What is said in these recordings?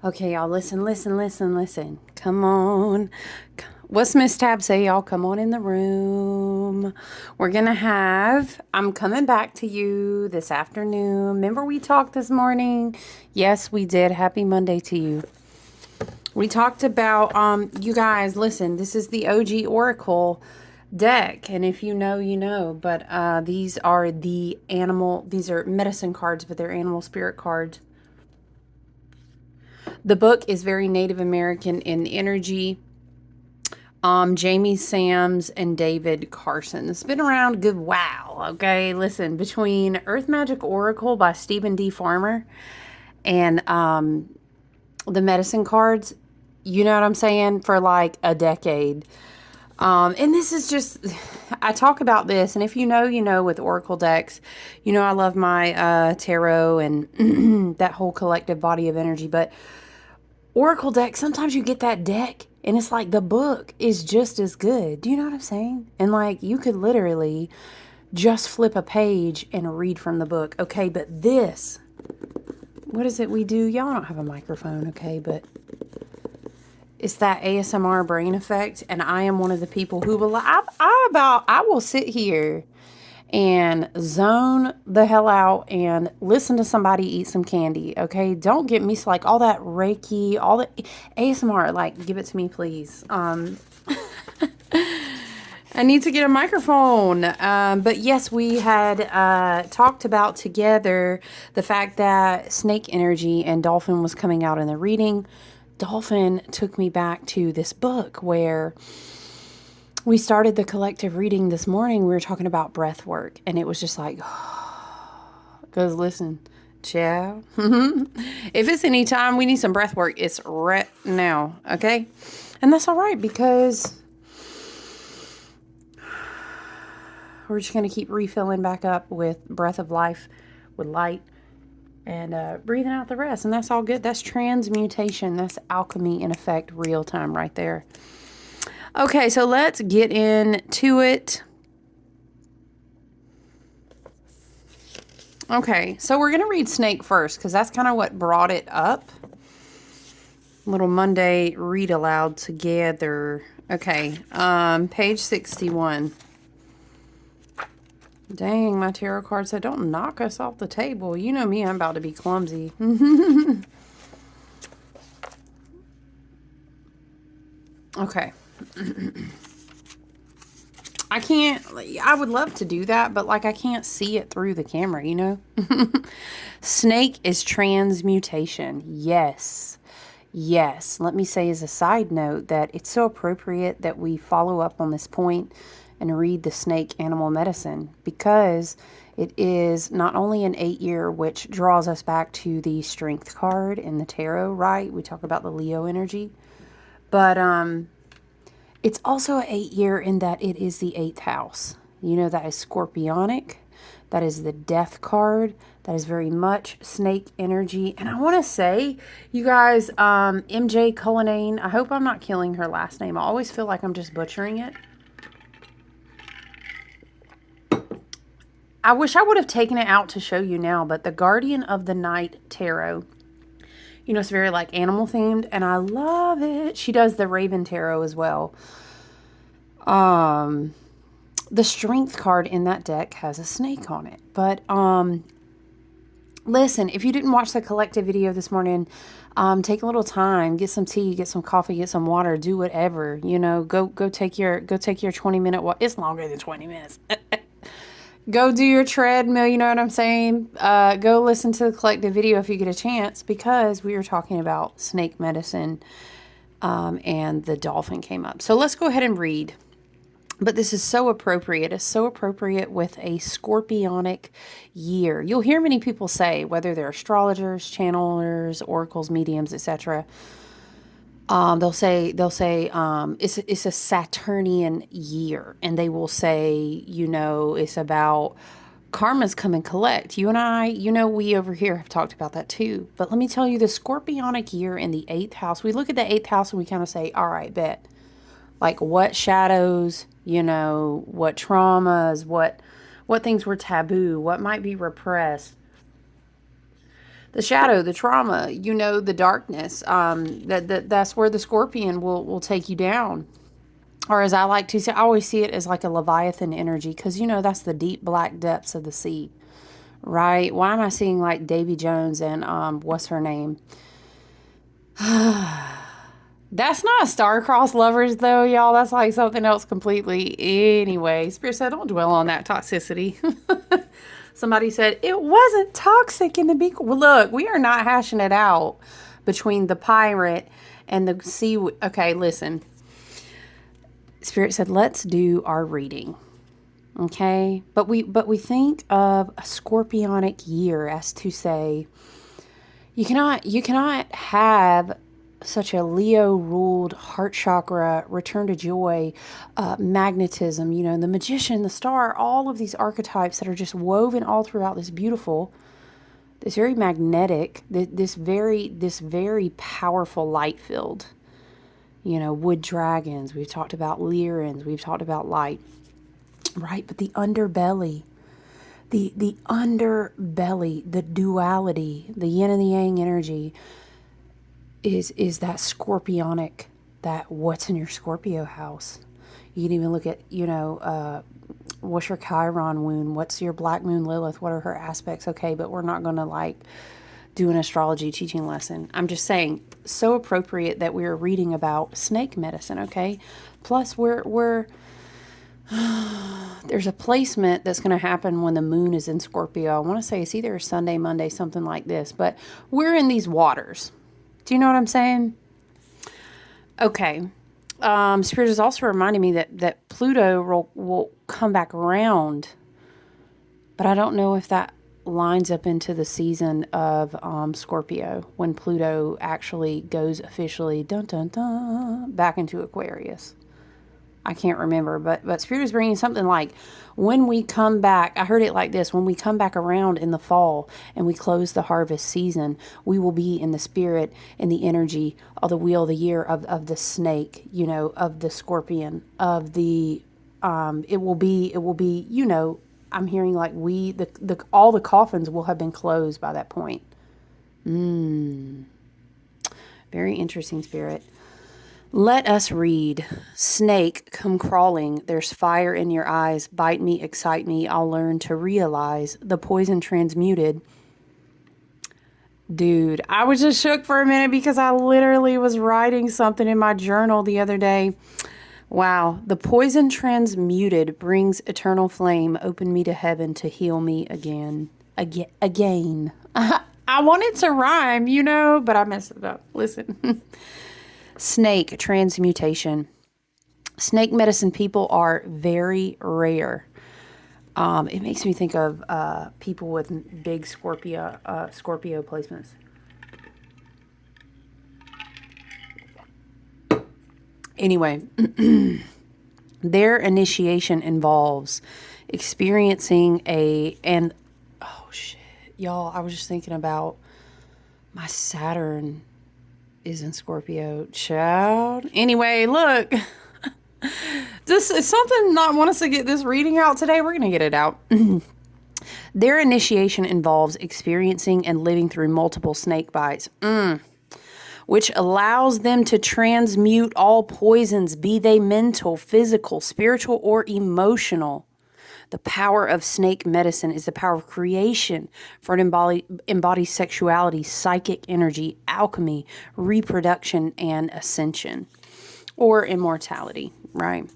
Okay, y'all, listen, listen, listen, listen. Come on. What's Miss Tab say, y'all? Come on in the room. I'm coming back to you this afternoon. Remember we talked this morning? Yes, we did. Happy Monday to you. We talked about, you guys, listen, this is the OG Oracle deck. And if you know, you know. But these are medicine cards, but they're animal spirit cards. The book is very Native American in energy. Jamie Sams and David Carson. It's been around good wow. Okay, listen, between Earth Magic Oracle by Stephen D. Farmer and the medicine cards, you know what I'm saying, for like a decade. And this is just, I talk about this, and if you know, you know, with Oracle decks, you know, I love my tarot and that whole collective body of energy, but Oracle deck, sometimes you get that deck and it's like the book is just as good. Do you know what I'm saying? And like you could literally just flip a page and read from the book. Okay, but this, what is it we do? Y'all don't have a microphone, okay, but it's that ASMR brain effect. And I am one of the people who will, I will sit here and zone the hell out and listen to somebody eat some candy. Okay, don't get me like all that Reiki, all the ASMR. Like, give it to me, please. I need to get a microphone. But yes, we had talked about together the fact that snake energy and dolphin was coming out in the reading. Dolphin took me back to this book where we started the collective reading this morning. We were talking about breath work, and it was just like, because listen, child, if it's any time we need some breath work, it's right now, okay? And that's all right, because we're just going to keep refilling back up with breath of life, with light, and breathing out the rest. And that's all good. That's transmutation. That's alchemy in effect, real time right there. Okay, so let's get into it. Okay, so we're going to read Snake first because that's kind of what brought it up. Little Monday read aloud together. Okay, page 61. Dang, my tarot card said, don't knock us off the table. You know me, I'm about to be clumsy. Okay. I would love to do that, but like I can't see it through the camera, you know? Snake is transmutation. Yes. Yes. Let me say as a side note that it's so appropriate that we follow up on this point and read the snake animal medicine, because it is not only an 8-year, which draws us back to the strength card in the tarot, right? We talk about the Leo energy, but it's also an 8-year in that it is the 8th house. You know, that is scorpionic. That is the death card. That is very much snake energy. And I want to say, you guys, MJ Cullinane, I hope I'm not killing her last name. I always feel like I'm just butchering it. I wish I would have taken it out to show you now, but the Guardian of the Night Tarot, you know, it's very like animal themed, and I love it. She does the Raven Tarot as well. The Strength card in that deck has a snake on it. But listen, if you didn't watch the collective video this morning, take a little time, get some tea, get some coffee, get some water, do whatever. You know, go take your 20-minute walk. It's longer than 20 minutes. Go do your treadmill, you know what I'm saying? Go listen to the collective video if you get a chance, because we were talking about snake medicine, and the dolphin came up. So let's go ahead and read. But this is so appropriate. It's so appropriate with a scorpionic year. You'll hear many people say, whether they're astrologers, channelers, oracles, mediums, etc., they'll say it's a Saturnian year, and they will say, you know, it's about karma's come and collect. You and I, you know, we over here have talked about that too. But let me tell you, the scorpionic year in the 8th house, we look at the 8th house and we kind of say, all right, bet. Like what shadows, you know, what traumas, what things were taboo, what might be repressed. the shadow, the trauma, the darkness. That's where the scorpion will take you down. Or as I like to say, I always see it as like a Leviathan energy, because that's the deep black depths of the sea, right? Why am I seeing like Davy Jones and what's her name? That's not star-crossed lovers, though, y'all. That's like something else completely. Anyway, Spirit said, don't dwell on that toxicity. Somebody said, it wasn't toxic in the beak. Well, look, we are not hashing it out between the pirate and the sea. Okay, listen. Spirit said, let's do our reading. Okay? But we think of a scorpionic year as to say, you cannot have such a Leo-ruled heart chakra, return to joy, magnetism, the magician, the star, all of these archetypes that are just woven all throughout this beautiful, this very magnetic, this very powerful light field. Wood dragons, we've talked about Lyrans, we've talked about light, right? But the underbelly, the underbelly, the duality, the yin and the yang energy, is that scorpionic, that what's in your Scorpio house. You can even look at, what's your Chiron wound? What's your Black Moon Lilith? What are her aspects? Okay, but we're not going to do an astrology teaching lesson. I'm just saying, so appropriate that we're reading about snake medicine, okay? Plus, we're there's a placement that's going to happen when the moon is in Scorpio. I want to say it's either Sunday, Monday, something like this. But we're in these waters. Do you know what I'm saying? Okay. Spirit is also reminding me that Pluto will come back around. But I don't know if that lines up into the season of Scorpio, when Pluto actually goes officially dun dun dun back into Aquarius. I can't remember, but Spirit is bringing something like, when we come back, I heard it like this, when we come back around in the fall and we close the harvest season, we will be in the spirit, in the energy of the wheel of the year, of the snake, of the scorpion, of the, it will be, I'm hearing like all the coffins will have been closed by that point. Very interesting, Spirit. Let us read. Snake, come crawling. There's fire in your eyes. Bite me, excite me. I'll learn to realize the poison transmuted. Dude, I was just shook for a minute because I literally was writing something in my journal the other day. Wow. The poison transmuted brings eternal flame. Open me to heaven to heal me again. Again. I wanted to rhyme, but I messed it up. Listen. Snake transmutation. Snake medicine people are very rare. It makes me think of people with big Scorpio placements. Anyway, their initiation involves experiencing oh shit, y'all, I was just thinking about my Saturn is in Scorpio, child. Anyway, look, this is something not want us to get this reading out today. We're going to get it out. Their initiation involves experiencing and living through multiple snake bites, which allows them to transmute all poisons, be they mental, physical, spiritual, or emotional. The power of snake medicine is the power of creation, for it embodies sexuality, psychic energy, alchemy, reproduction, and ascension, or immortality, right?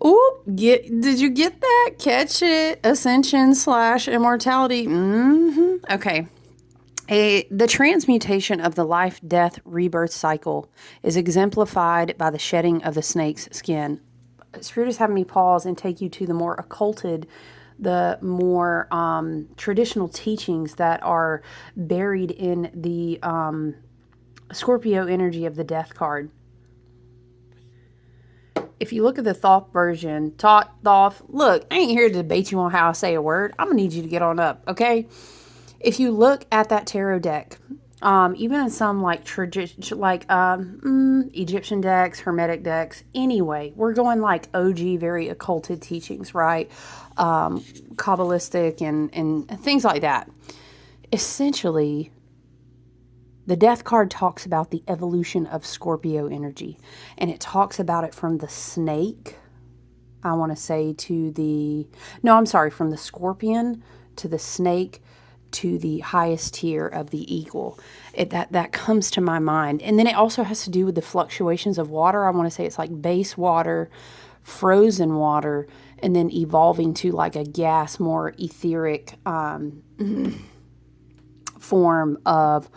Ooh, did you get that? Catch it? Ascension / immortality. Okay. The transmutation of the life, death, rebirth cycle is exemplified by the shedding of the snake's skin. Spirit is having me pause and take you to the more occulted, the more traditional teachings that are buried in the Scorpio energy of the death card. If you look at the Thoth version, Thoth, look, I ain't here to debate you on how I say a word. I'm going to need you to get on up, okay? If you look at that tarot deck, even in some Egyptian decks, Hermetic decks, anyway, we're going like OG, very occulted teachings, right? Kabbalistic and things like that. essentially, the death card talks about the evolution of Scorpio energy, and it talks about it from the snake, I want to say, from the scorpion to the snake to the highest tier of the eagle. That comes to my mind. And then it also has to do with the fluctuations of water. I want to say it's like base water, frozen water, and then evolving to like a gas, more etheric form of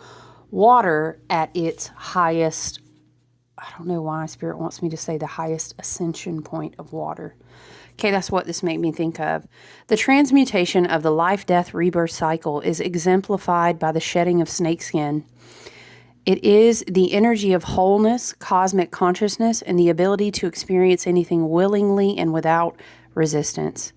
water at its highest. I don't know why Spirit wants me to say the highest ascension point of water. Okay, that's what this made me think of. The transmutation of the life-death rebirth cycle is exemplified by the shedding of snakeskin. It is the energy of wholeness, cosmic consciousness, and the ability to experience anything willingly and without resistance.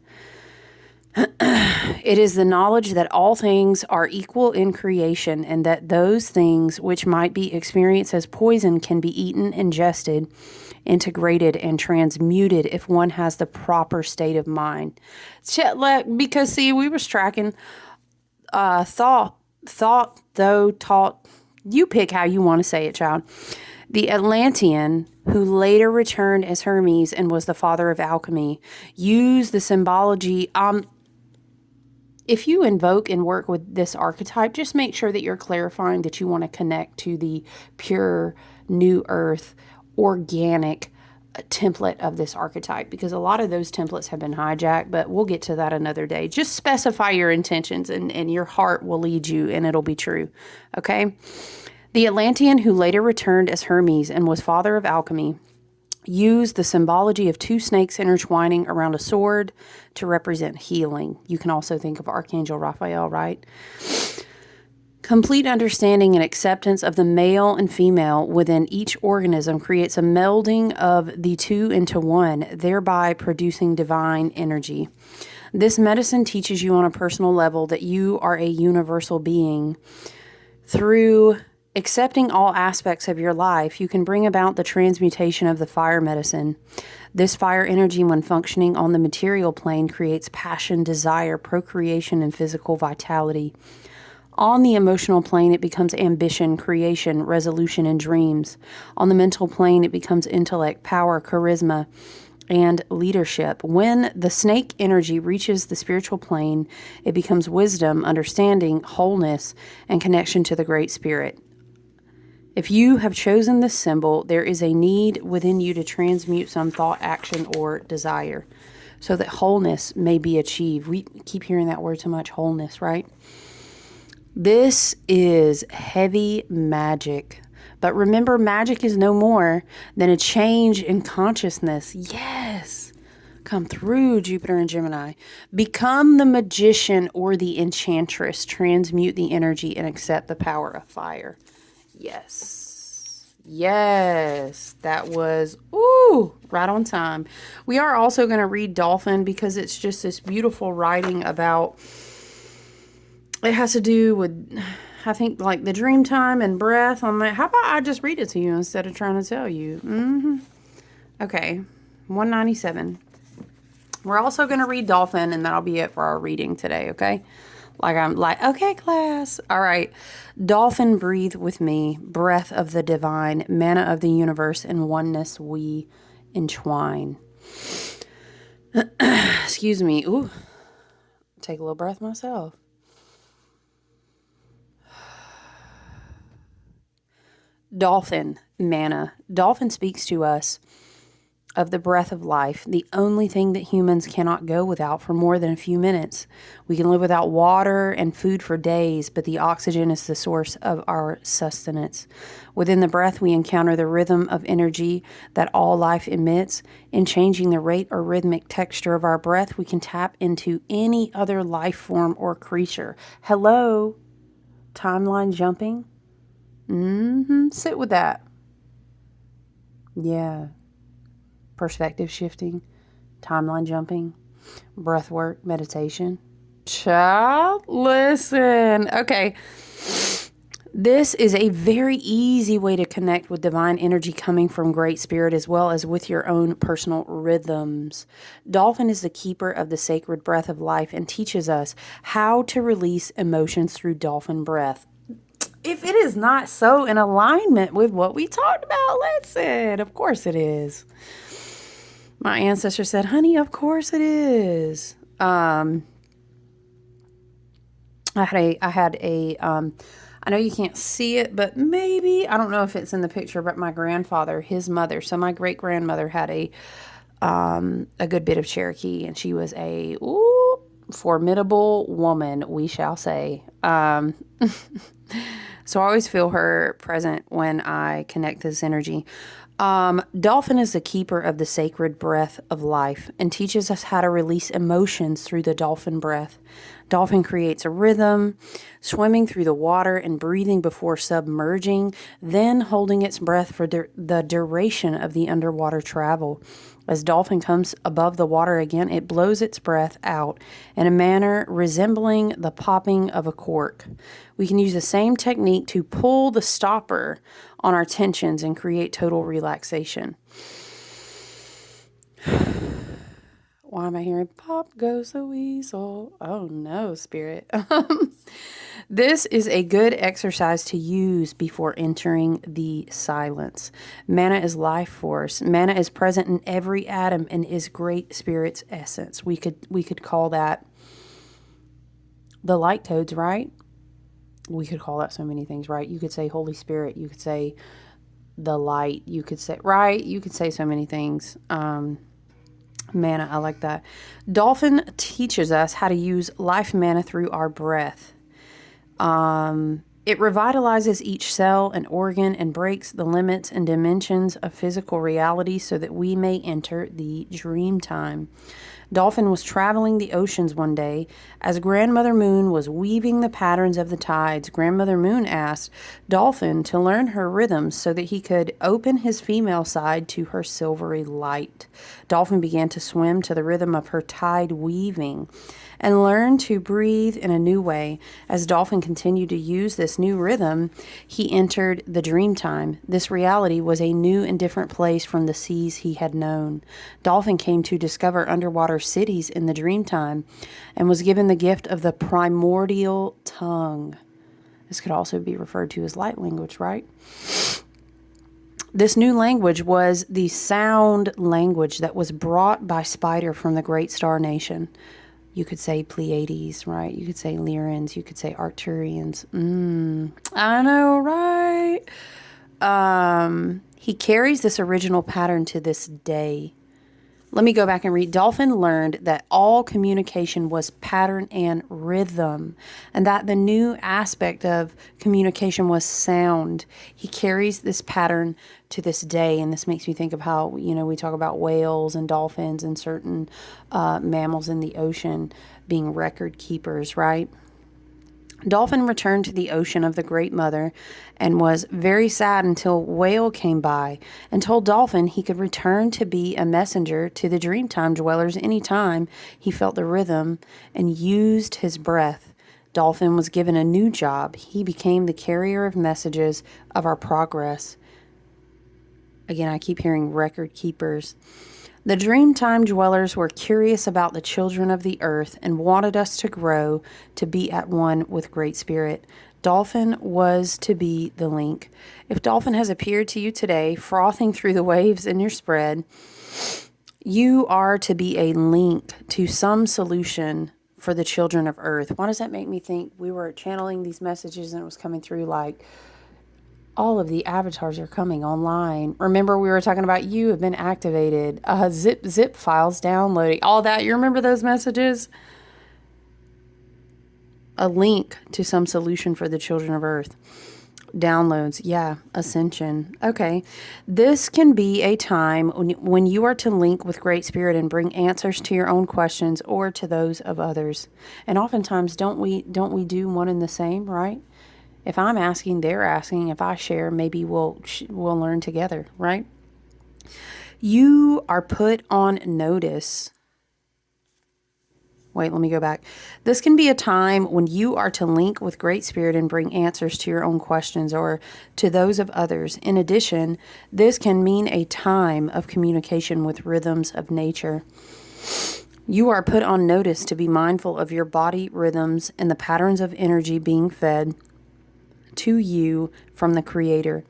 It is the knowledge that all things are equal in creation and that those things which might be experienced as poison can be eaten, ingested, integrated, and transmuted if one has the proper state of mind. Because, see, we was tracking thought, taught. You pick how you want to say it, child. The Atlantean, who later returned as Hermes and was the father of alchemy, used the symbology. If you invoke and work with this archetype, just make sure that you're clarifying that you want to connect to the pure, new earth, organic template of this archetype, because a lot of those templates have been hijacked, but we'll get to that another day. Just specify your intentions and your heart will lead you and it'll be true. Okay? The Atlantean, who later returned as Hermes and was father of alchemy, used the symbology of two snakes intertwining around a sword to represent healing. You can also think of Archangel Raphael, right? Complete understanding and acceptance of the male and female within each organism creates a melding of the two into one, thereby producing divine energy. This medicine teaches you on a personal level that you are a universal being. Through accepting all aspects of your life, you can bring about the transmutation of the fire medicine. This fire energy, when functioning on the material plane, creates passion, desire, procreation, and physical vitality. On the emotional plane, it becomes ambition, creation, resolution, and dreams. On the mental plane, it becomes intellect, power, charisma, and leadership. When the snake energy reaches the spiritual plane, it becomes wisdom, understanding, wholeness, and connection to the Great Spirit. If you have chosen this symbol, there is a need within you to transmute some thought, action, or desire so that wholeness may be achieved. We keep hearing that word so much, wholeness, right? This is heavy magic. But remember, magic is no more than a change in consciousness. Yes. Come through, Jupiter and Gemini. Become the magician or the enchantress. Transmute the energy and accept the power of fire. Yes. Yes. That was, right on time. We are also going to read Dolphin because it's just this beautiful writing about, it has to do with, I think, like the dream time and breath. I'm like, how about I just read it to you instead of trying to tell you? Okay. 197. We're also going to read Dolphin, and that'll be it for our reading today, okay? I'm like, okay, class. All right. Dolphin, breathe with me. Breath of the divine, manna of the universe, in oneness we entwine. Excuse me. Ooh. Take a little breath myself. Dolphin, manna. Dolphin speaks to us of the breath of life, the only thing that humans cannot go without for more than a few minutes. We can live without water and food for days, but the oxygen is the source of our sustenance. Within the breath, we encounter the rhythm of energy that all life emits. In changing the rate or rhythmic texture of our breath, we can tap into any other life form or creature. Hello, timeline jumping. Sit with that. Yeah. Perspective shifting, timeline jumping, breath work, meditation. Child, listen. Okay. This is a very easy way to connect with divine energy coming from Great Spirit as well as with your own personal rhythms. Dolphin is the keeper of the sacred breath of life and teaches us how to release emotions through dolphin breath. If it is not so in alignment with what we talked about, listen, of course it is. My ancestor said, honey, of course it is. I know you can't see it, but maybe, I don't know if it's in the picture, but my grandfather, his mother, so my great grandmother had a good bit of Cherokee, and she was a formidable woman, we shall say. So I always feel her present when I connect this energy. Dolphin is the keeper of the sacred breath of life and teaches us how to release emotions through the dolphin breath. Dolphin creates a rhythm, swimming through the water and breathing before submerging, then holding its breath for the duration of the underwater travel. As dolphin comes above the water again, it blows its breath out in a manner resembling the popping of a cork. We can use the same technique to pull the stopper on our tensions and create total relaxation. Why am I hearing pop goes the weasel? Oh no, spirit. This is a good exercise to use before entering the silence. Mana is life force. Mana is present in every atom and is Great Spirit's essence. We could call that the light codes, right? We could call that so many things, right? You could say Holy Spirit. You could say the light. You could say, right? You could say so many things. Mana, I like that. Dolphin teaches us how to use life mana through our breath. It revitalizes each cell and organ and breaks the limits and dimensions of physical reality so that we may enter the dream time. Dolphin was traveling the oceans one day. As Grandmother Moon was weaving the patterns of the tides, Grandmother Moon asked Dolphin to learn her rhythms so that he could open his female side to her silvery light. Dolphin began to swim to the rhythm of her tide weaving and learn to breathe in a new way. As Dolphin continued to use this new rhythm, he entered the dream time. This reality was a new and different place from the seas he had known. Dolphin came to discover underwater cities in the dream time and was given the gift of the primordial tongue. This could also be referred to as light language, right? This new language was the sound language that was brought by Spider from the great star nation. You could say Pleiades, right? You could say Lyrans. You could say Arcturians. I know, right? He carries this original pattern to this day. Let me go back and read. Dolphin learned that all communication was pattern and rhythm, and that the new aspect of communication was sound. He carries this pattern to this day, and this makes me think of how, we talk about whales and dolphins and certain mammals in the ocean being record keepers, right? Dolphin returned to the ocean of the Great Mother and was very sad until Whale came by and told Dolphin he could return to be a messenger to the Dreamtime dwellers anytime he felt the rhythm and used his breath. Dolphin was given a new job. He became the carrier of messages of our progress. Again, I keep hearing record keepers. The Dreamtime dwellers were curious about the children of the earth and wanted us to grow to be at one with Great Spirit. Dolphin was to be the link. If Dolphin has appeared to you today, frothing through the waves in your spread, you are to be a link to some solution for the children of earth. Why does that make me think? We were channeling these messages and it was coming through like, all of the avatars are coming online. Remember, we were talking about you have been activated. Zip files downloading. All that. You remember those messages? A link to some solution for the children of Earth. Downloads. Yeah. Ascension. Okay. This can be a time when you are to link with Great Spirit and bring answers to your own questions or to those of others. And oftentimes, don't we do one and the same, right? If I'm asking, they're asking. If I share, maybe we'll learn together, right? You are put on notice Wait, let me go back. This can be a time when you are to link with Great Spirit and bring answers to your own questions or to those of others. In addition, this can mean a time of communication with rhythms of nature. You are put on notice to be mindful of your body rhythms and the patterns of energy being fed to you from the Creator.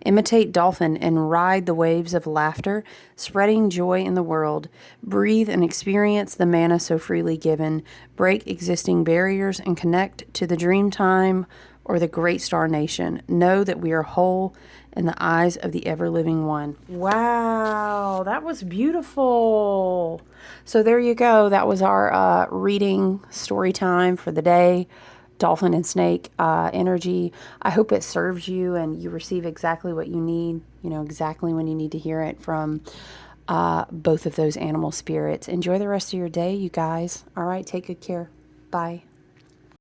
Imitate Dolphin and ride the waves of laughter, spreading joy in the world. Breathe and experience the manna so freely given. Break existing barriers and connect to the dream time or the great star nation. Know that we are whole in the eyes of the ever-living one. Wow, that was beautiful. So there you go. That was our reading story time for the day. Dolphin and snake energy. I hope it serves you and you receive exactly what you need, exactly when you need to hear it from both of those animal spirits. Enjoy the rest of your day, you guys. All right, take good care. Bye.